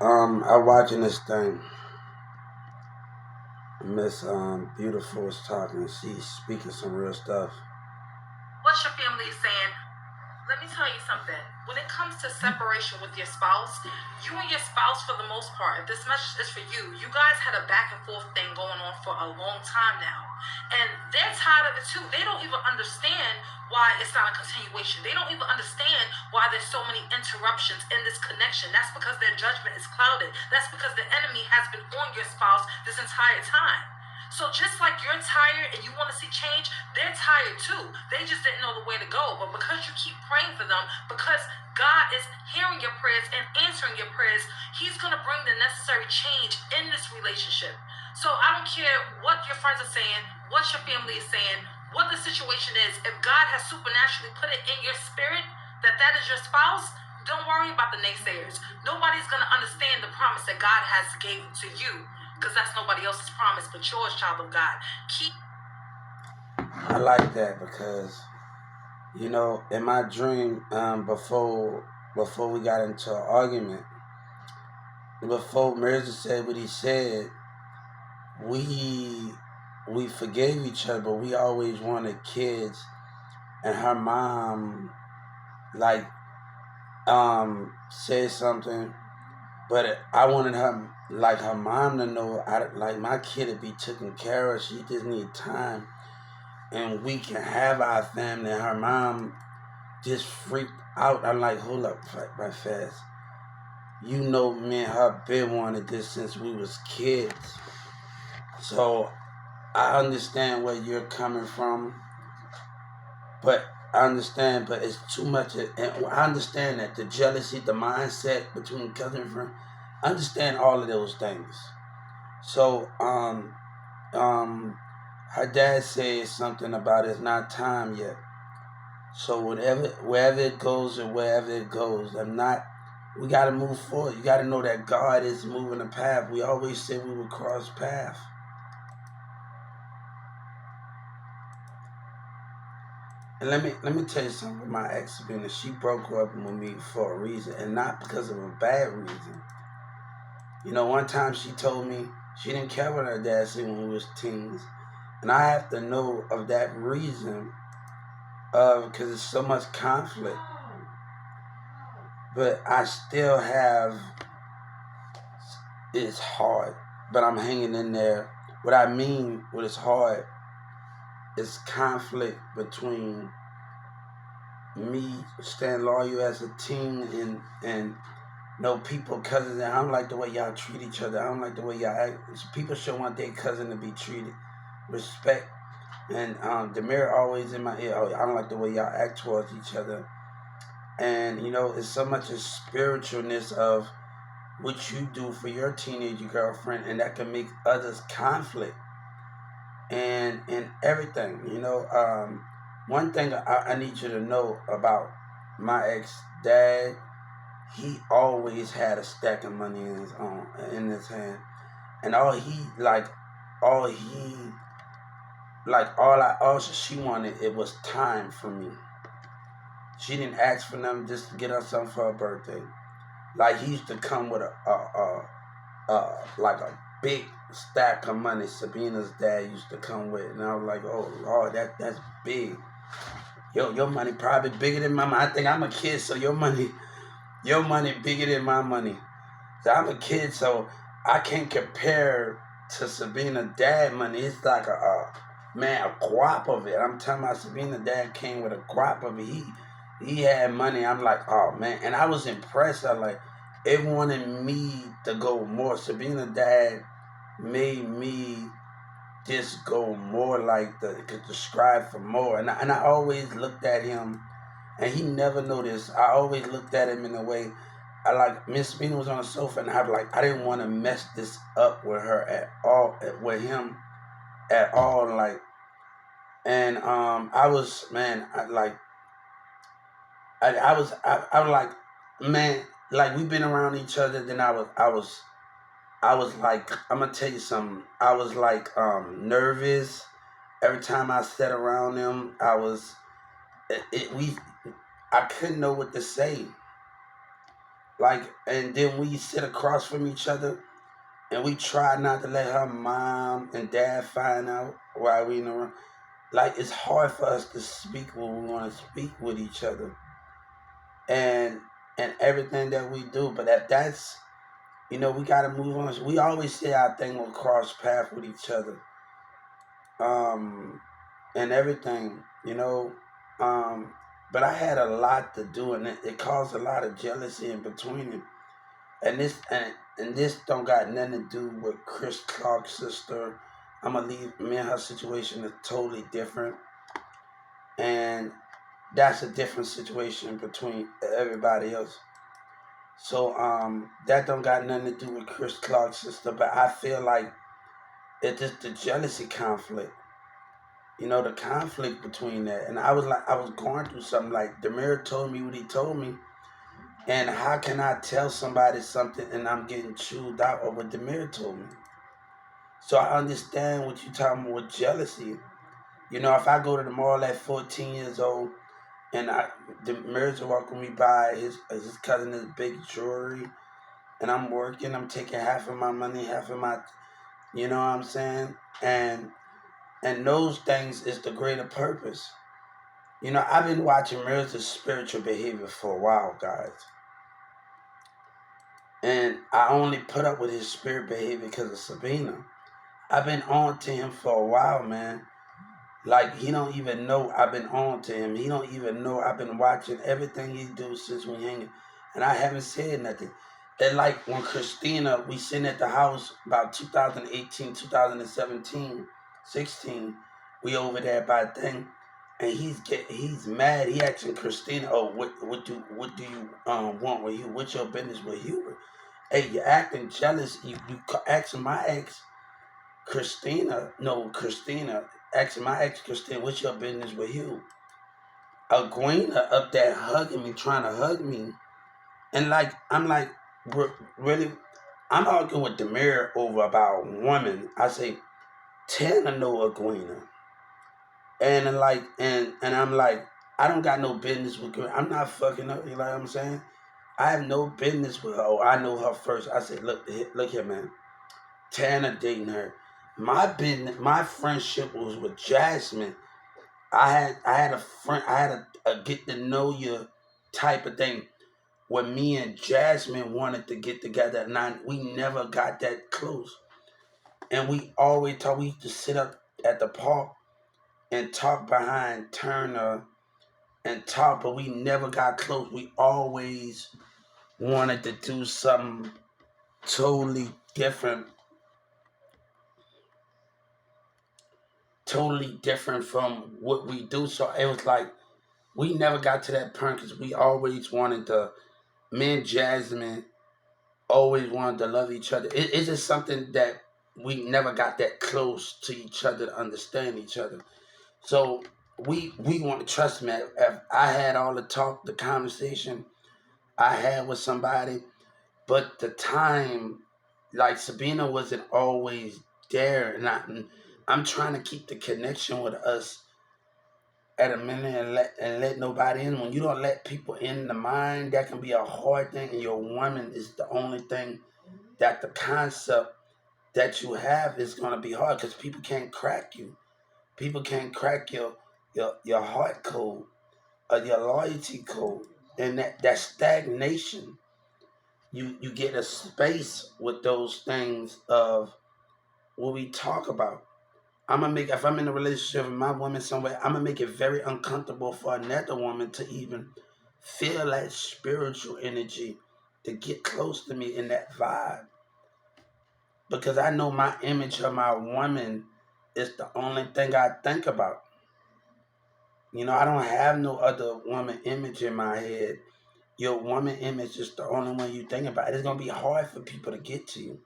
I watching this thing. Miss Beautiful was talking. She's speaking some real stuff. What your family is saying. Let me tell you something. When it comes to separation with your spouse, you and your spouse, for the most part, if this message is for you guys had a back and forth thing going on for a long time now. And they're tired of it too. They don't even understand why it's not a continuation. They don't even understand why there's so many interruptions in this connection. That's because their judgment is clouded. That's because the enemy has been on your spouse this entire time. So just like you're tired and you want to see change, they're tired too. They just didn't know the way to go. But because you keep praying for them, because God is hearing your prayers and answering your prayers, He's going to bring the necessary change in this relationship. So I don't care what your friends are saying, what your family is saying, what the situation is. If God has supernaturally put it in your spirit that that is your spouse, don't worry about the naysayers. Nobody's going to understand the promise that God has given to you, because that's nobody else's promise but yours, child of God. I like that because in my dream, before we got into an argument, before Mirza said what he said, we forgave each other, but we always wanted kids. And her mom, like, said something, but I wanted her mom to know, like my kid to be taken care of. She just need time, and we can have our family. And her mom just freaked out. I'm like, hold up, right fast. Me and her been wanted this since we was kids. So I understand where you're coming from, but but it's too much. And I understand that the jealousy, the mindset between cousin and friend. I understand all of those things. So, her dad said something about it's not time yet. So wherever it goes or wherever it goes, we got to move forward. You got to know that God is moving the path. We always said we would cross paths. And let me tell you something with my ex, being that she broke up with me for a reason, and not because of a bad reason. One time she told me she didn't care what her dad said when we was teens, and I have to know of that reason, because there's so much conflict. But I still have. It's hard, but I'm hanging in there. What I mean, what is hard, is conflict between me staying loyal as a team and no people, cousins. And I don't like the way y'all treat each other. I don't like the way y'all act. People should want their cousin to be treated respect. And Demir always in my ear. Oh, I don't like the way y'all act towards each other. And it's so much a spiritualness of what you do for your teenage girlfriend, and that can make others conflict and everything. One thing I need you to know about my ex dad, he always had a stack of money in his hand, and all he all she wanted, it was time for me. She didn't ask for them just to get her something for her birthday. Like, he used to come with like a big stack of money. Sabina's dad used to come with, and I was like, oh Lord, that's big. Your money probably bigger than my money. I think I'm a kid, so your money bigger than my money. So I'm a kid, so I can't compare to Sabina dad money. It's like a guap of it. I'm telling my Sabina dad came with a guap of it. He had money. I'm like, oh man, and I was impressed. I like, it wanted me to go more. Sabina dad made me just go more, like could describe for more. And I always looked at him, and he never noticed. I always looked at him in a way. I like Miss Sabina was on the sofa, and I didn't want to mess this up with her at all, with him at all. Like, and I was, man, I was like, man, like, we've been around each other. Then I was like, I'm gonna tell you something. I was like nervous every time I sat around them. I couldn't know what to say. Like, and then we sit across from each other, and we try not to let her mom and dad find out while we in the room. Like, it's hard for us to speak when we want to speak with each other, and everything that we do. But that's we gotta move on. We always say our thing will cross path with each other, um, and everything, But I had a lot to do, and it caused a lot of jealousy in between it. And this don't got nothing to do with Chris Clark's sister. I'm gonna leave me and her situation is totally different, and that's a different situation between everybody else. So that don't got nothing to do with Chris Clark's sister, but I feel like it's just the jealousy conflict. The conflict between that. And I was going through something. Like, Demir told me what he told me, and how can I tell somebody something and I'm getting chewed out of what Demir told me? So I understand what you're talking about with jealousy. If I go to the mall at 14 years old, and Demir's walking me by, his cousin is big jewelry, and I'm working, I'm taking half of my money, half of my, you know what I'm saying? And those things is the greater purpose. I've been watching Mirrors' spiritual behavior for a while, guys. And I only put up with his spirit behavior because of Sabina. I've been on to him for a while, man. Like, he don't even know I've been on to him. He don't even know I've been watching everything he do since we hanging. And I haven't said nothing. And like when Christina, we sitting at the house about 2018, 2017, 16, we over there by thing, and he's mad. He asking Christina, "Oh, what do you want with Hubert? What's your business with Hubert? Hey, you acting jealous. You asking my ex Christina, asking my ex Christina, what's your business with you? Aguina up there hugging me, trying to hug me, and like I'm like, really, I'm arguing with Demir over about women. I say, Tana know Aguina, and like, and I'm like, I don't got no business with her. I'm not fucking up. You know what I'm saying? I have no business with her. Oh, I know her first. I said, look here, man. Tana dating her. My business, my friendship was with Jasmine. I had a friend. I had a get to know you type of thing. When me and Jasmine wanted to get together, and we never got that close. And we always talk. We used to sit up at the park and talk behind Turner and talk, but we never got close. We always wanted to do something totally different, from what we do. So it was like we never got to that point because we always wanted to. Me and Jasmine always wanted to love each other. It's just something that we never got that close to each other to understand each other. So we want to trust me. If I had all the talk, the conversation I had with somebody, but the time, like Sabina wasn't always there, and I'm trying to keep the connection with us at a minute and let nobody in. When you don't let people in the mind, that can be a hard thing. And your woman is the only thing that the concept that you have is gonna be hard because people can't crack you. People can't crack your heart code or your loyalty code. And that stagnation, you get a space with those things of what we talk about. If I'm in a relationship with my woman somewhere, I'm gonna make it very uncomfortable for another woman to even feel that spiritual energy to get close to me in that vibe. Because I know my image of my woman is the only thing I think about. I don't have no other woman image in my head. Your woman image is the only one you think about. It's gonna be hard for people to get to you.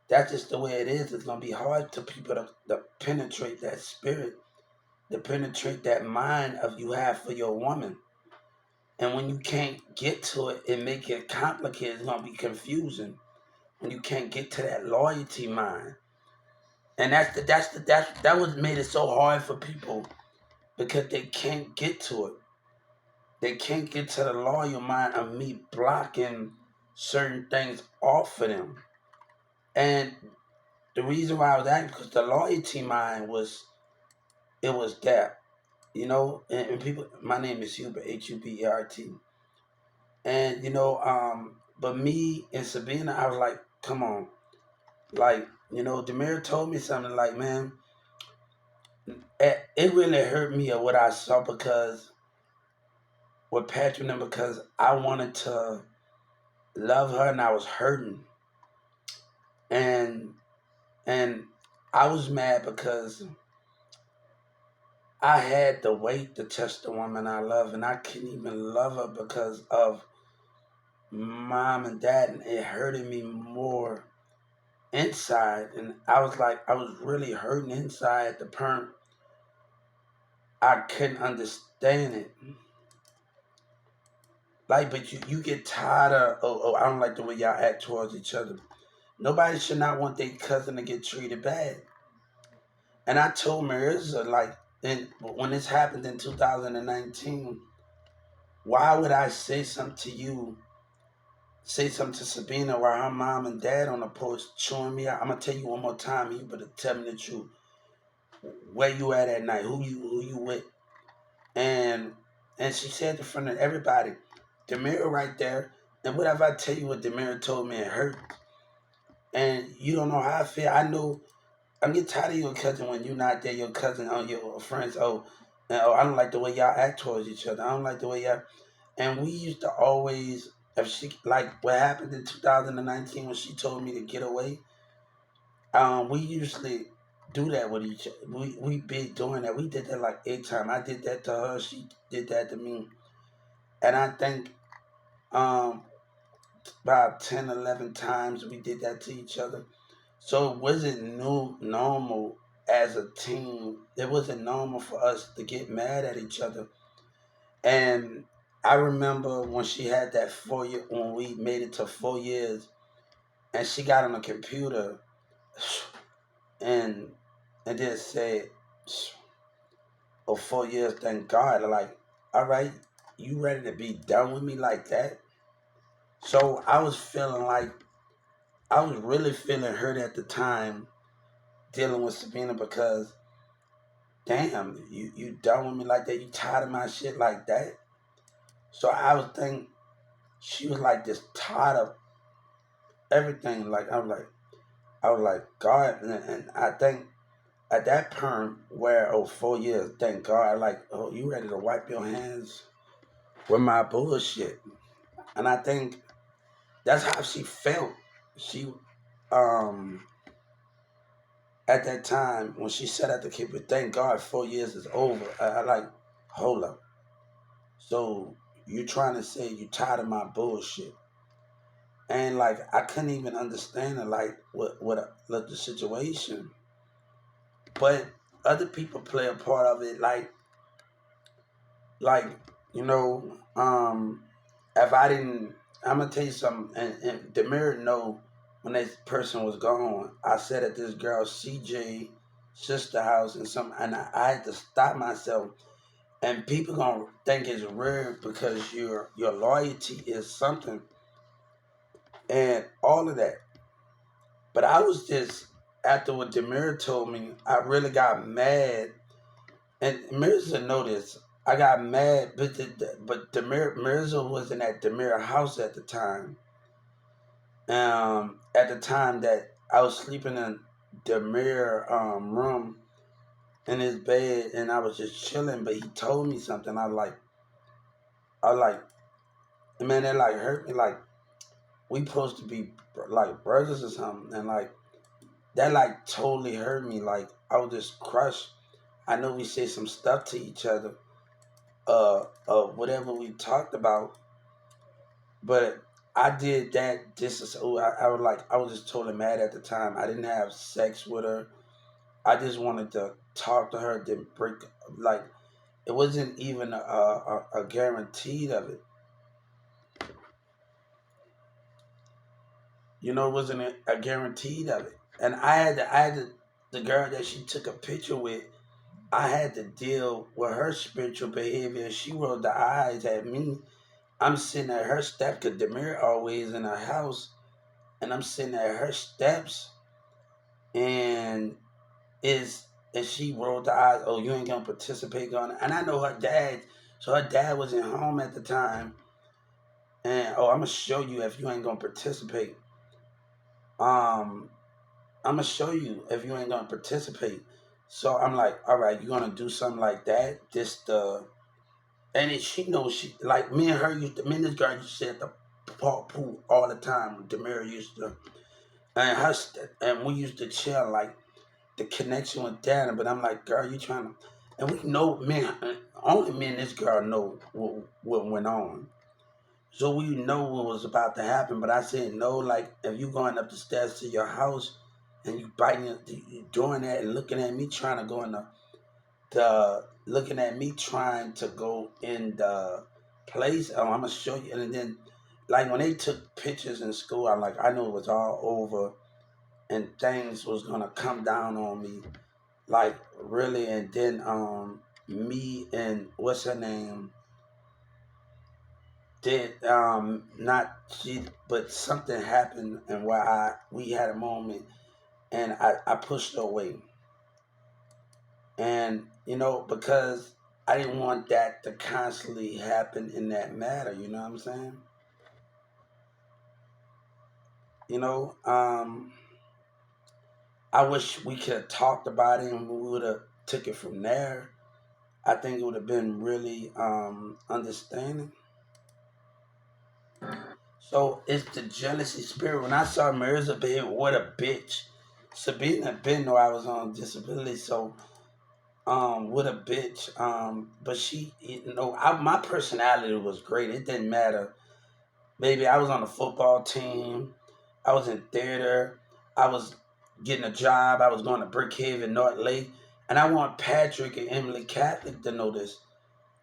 That's just the way it is. It's gonna be hard to people to penetrate that spirit, to penetrate that mind of you have for your woman. And when you can't get to it, it make it complicated. It's gonna be confusing when you can't get to that loyalty mind. And that was made it so hard for people because they can't get to it. They can't get to the loyal mind of me blocking certain things off of them. And the reason why I was angry because the loyalty mine was it was that, and people. My name is Hubert, Hubert, and but me and Sabina, I was like, come on, like Demir told me something like, man, it really hurt me at what I saw because with Patrick and because I wanted to love her and I was hurting, and and I was mad because I had to wait to touch the woman I love, and I couldn't even love her because of mom and dad, and it hurted me more inside. And I was like, I was really hurting inside at the point I couldn't understand it. Like, but you get tired of, I don't like the way y'all act towards each other. Nobody should not want their cousin to get treated bad. And I told Marissa, like, when this happened in 2019, why would I say something to you, say something to Sabina while her mom and dad on the porch chewing me out? I'm gonna tell you one more time, you better tell me the truth. Where you at night? Who you with? And and she said in front of everybody, Demira right there. And whatever I tell you what Demira told me, it hurt. And you don't know how I feel. I know I'm getting tired of your cousin when you're not there. Your cousin or your friends. I don't like the way y'all act towards each other. I don't like the way y'all. And we used to always, if she like what happened in 2019 when she told me to get away. We usually do that with each other. We been doing that. We did that like 8 times. I did that to her. She did that to me. And I think um about 10, 11 times we did that to each other. So it wasn't normal as a team. It wasn't normal for us to get mad at each other. And I remember when she had that 4 year, when we made it to 4 years, and she got on the computer and and just said, "Oh, 4 years, thank God." Like, all right, you ready to be done with me like that? So I was feeling like I was really feeling hurt at the time dealing with Sabina because damn, you done with me like that? You tired of my shit like that? So I was thinking she was like just tired of everything. Like I was like God, and I think at that point where 4 years, thank God, like you ready to wipe your hands with my bullshit, and I think that's how she felt. She um at that time when she said at the kid, but thank God 4 years is over. I like hold up. So you trying to say you tired of my bullshit? And like I couldn't even understand it, like what the situation. But other people play a part of it, like you know, if I didn't, I'm gonna tell you something. And Demir know when this person was gone, I said at this girl CJ sister house and I had to stop myself. And people gonna think it's weird because your loyalty is something and all of that. But I was just after what Demir told me, I really got mad. And Mirza noticed I got mad, but Demir Mirza wasn't at Demir house at the time. At the time that I was sleeping in Demir room in his bed, and I was just chilling. But he told me something. I like, man, that like hurt me. Like we supposed to be like brothers or something, and like that like totally hurt me. Like I was just crushed. I know we say some stuff to each other, whatever we talked about, but I did that just as I was like I was just totally mad at the time. I didn't have sex with her. I just wanted to talk to her, then break like it wasn't even a guaranteed of it. It wasn't a guaranteed of it. And the girl that she took a picture with. I had to deal with her spiritual behavior. She rolled the eyes at me. I'm sitting at her step because Demir always in her house, and I'm sitting at her steps, and is and she rolled the eyes. Oh, you ain't gonna participate on it. And I know her dad, so her dad was at home at the time. And oh, I'm gonna show you if you ain't gonna participate. Um, I'm gonna show you if you ain't gonna participate. So I'm like, all right, you gonna do something like that? Just and it, she knows she like me and her used to. Me and this girl used to sit at the pool all the time. Demira used to, and and we used to chill like the connection with Dana. But I'm like, girl, you trying to, and we know, man, only me and this girl know what went on. So we know what was about to happen. But I said no, like if you going up the stairs to your house and you biting, you doing that and looking at me trying to go in the looking at me trying to go in the place. Oh, I'm gonna show you. And then, like when they took pictures in school, I'm like, I knew it was all over, and things was gonna come down on me, like really. And then, me and what's her name did not she, but something happened, and where we had a moment, and I pushed her away. And, because I didn't want that to constantly happen in that matter, you know what I'm saying? You know, I wish we could have talked about it and we would have took it from there. I think it would have been really understanding. So it's the jealousy spirit. When I saw Marissa babe, what a bitch. Sabina didn't know I was on disability, so what a bitch. But she, my personality was great. It didn't matter. Baby, I was on the football team. I was in theater. I was getting a job. I was going to Brickhaven, North Lake. And I want Patrick and Emily Catholic to know this.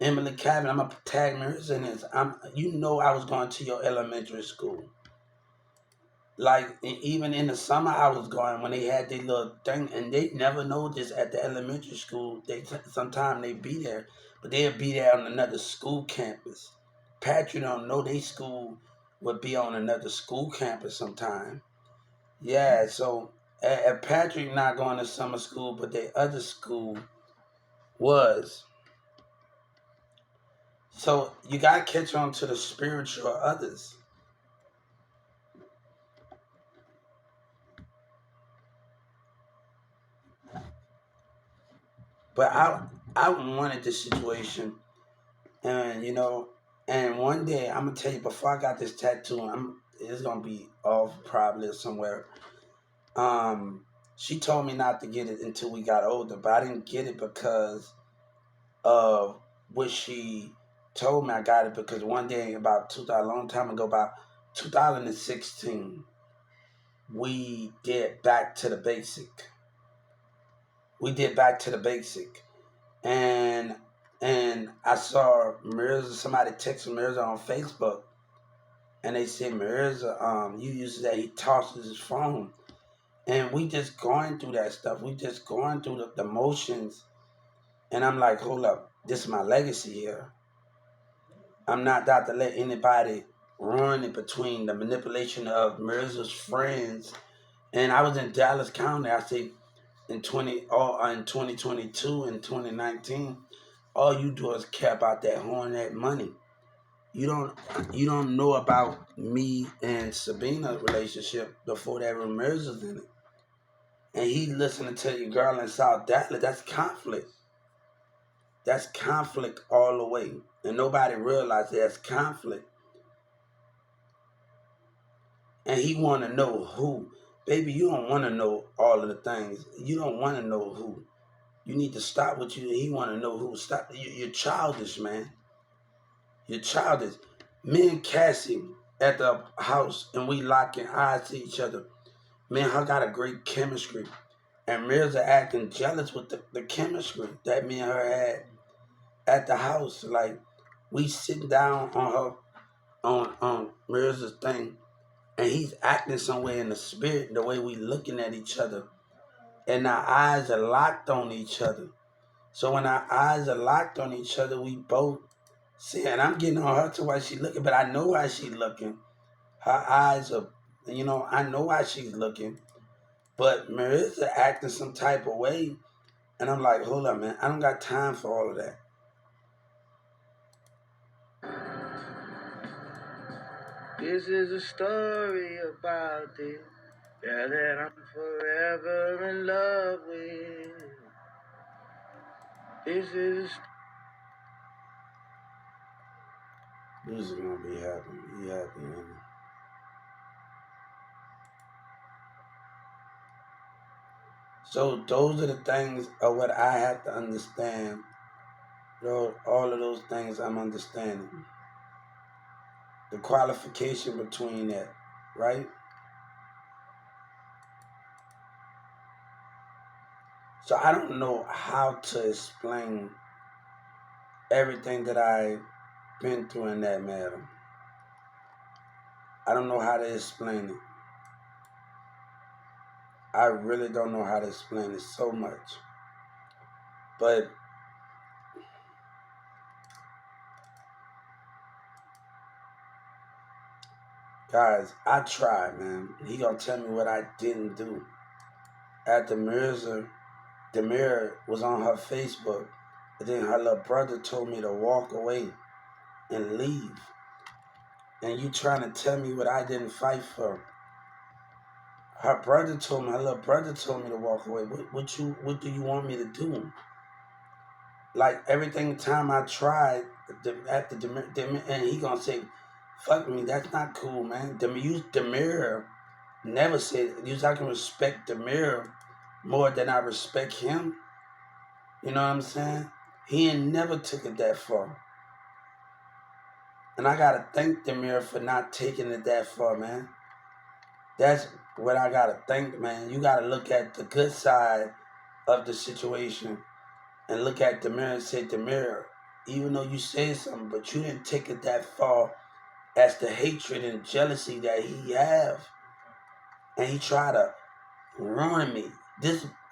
Emily Catholic, I'm going to tag Marissa in this. I was going to your elementary school. Like, even in the summer, I was going when they had their little thing, and they never know this at the elementary school. Sometimes they be there, but they'll be there on another school campus. Patrick don't know they school would be on another school campus sometime. Yeah, so Patrick not going to summer school, but the other school was. So you gotta catch on to the spiritual others. But I wanted this situation, and and one day I'm gonna tell you before I got this tattoo, it's gonna be off probably somewhere. Um, she told me not to get it until we got older, but I didn't get it because of what she told me. I got it because one day about 2000, a long time ago, about 2016, we did back to the basic. We did back to the basic, and I saw Mirza. Somebody texted Mirza on Facebook, and they said Mirza, you used that. He tosses his phone, and we just going through that stuff. We just going through the motions, and I'm like, hold up, this is my legacy here. I'm not about to let anybody run in between the manipulation of Mirza's friends. And I was in Dallas County. I say in 2022 and 2019, all you do is care about that horn, that money. You don't you don't know about me and Sabina's relationship before that Ramirez in it. And he listening to your girl in South Dallas. That's conflict. That's conflict all the way. And nobody realized that's conflict. And he want to know who. Baby, you don't want to know all of the things. You don't want to know who. You need to stop what you. He want to know who. Stop. You're childish, man. You're childish. Me and Cassie at the house, and we locking eyes to each other. Man, I got a great chemistry. And Mirza acting jealous with the chemistry that me and her had at the house. Like, we sitting down on her, on Mirza's thing, and he's acting somewhere in the spirit, the way we looking at each other. And our eyes are locked on each other. So when our eyes are locked on each other, we both See, and I'm getting on her to why she looking, but I know why she looking. Her eyes are, I know why she's looking. But Marissa acting some type of way, and I'm like, hold up, man, I don't got time for all of that. This is a story about this girl that I'm forever in love with. This is Who's gonna be happy? He happy, man. So those are the things of what I have to understand. All of those things I'm understanding. The qualification between that, right? So I don't know how to explain everything that I've been through in that matter. I don't know how to explain it. I really don't know how to explain it so much. But guys, I tried, man. He gonna tell me what I didn't do. After Demira was on her Facebook, and then her little brother told me to walk away and leave. And you trying to tell me what I didn't fight for? Her little brother told me to walk away. What do you want me to do? Like everything time I tried, after Demir, and he gonna say, "Fuck me, that's not cool, man." Demir never said I can respect Demir more than I respect him. You know what I'm saying? He ain't never took it that far. And I gotta thank Demir for not taking it that far, man. That's what I gotta think, man. You gotta look at the good side of the situation and look at Demir and say, Demir, even though you said something, but you didn't take it that far as the hatred and jealousy that he have. And he tried to ruin me.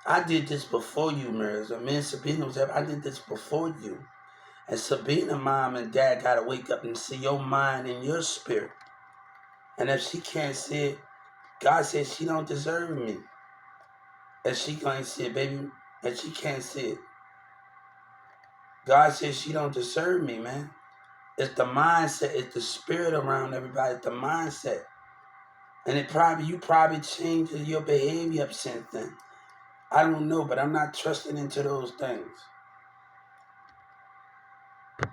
I did this before you, Mirza. Me and Sabina I did this before you. And Sabina, mom and dad gotta wake up and see your mind and your spirit. And if she can't see it, God says she don't deserve me. And she can't see it, baby. And she can't see it. God says she don't deserve me, man. It's the mindset, it's the spirit around everybody, it's the mindset. And you probably changed your behavior up since then. I don't know, but I'm not trusting into those things.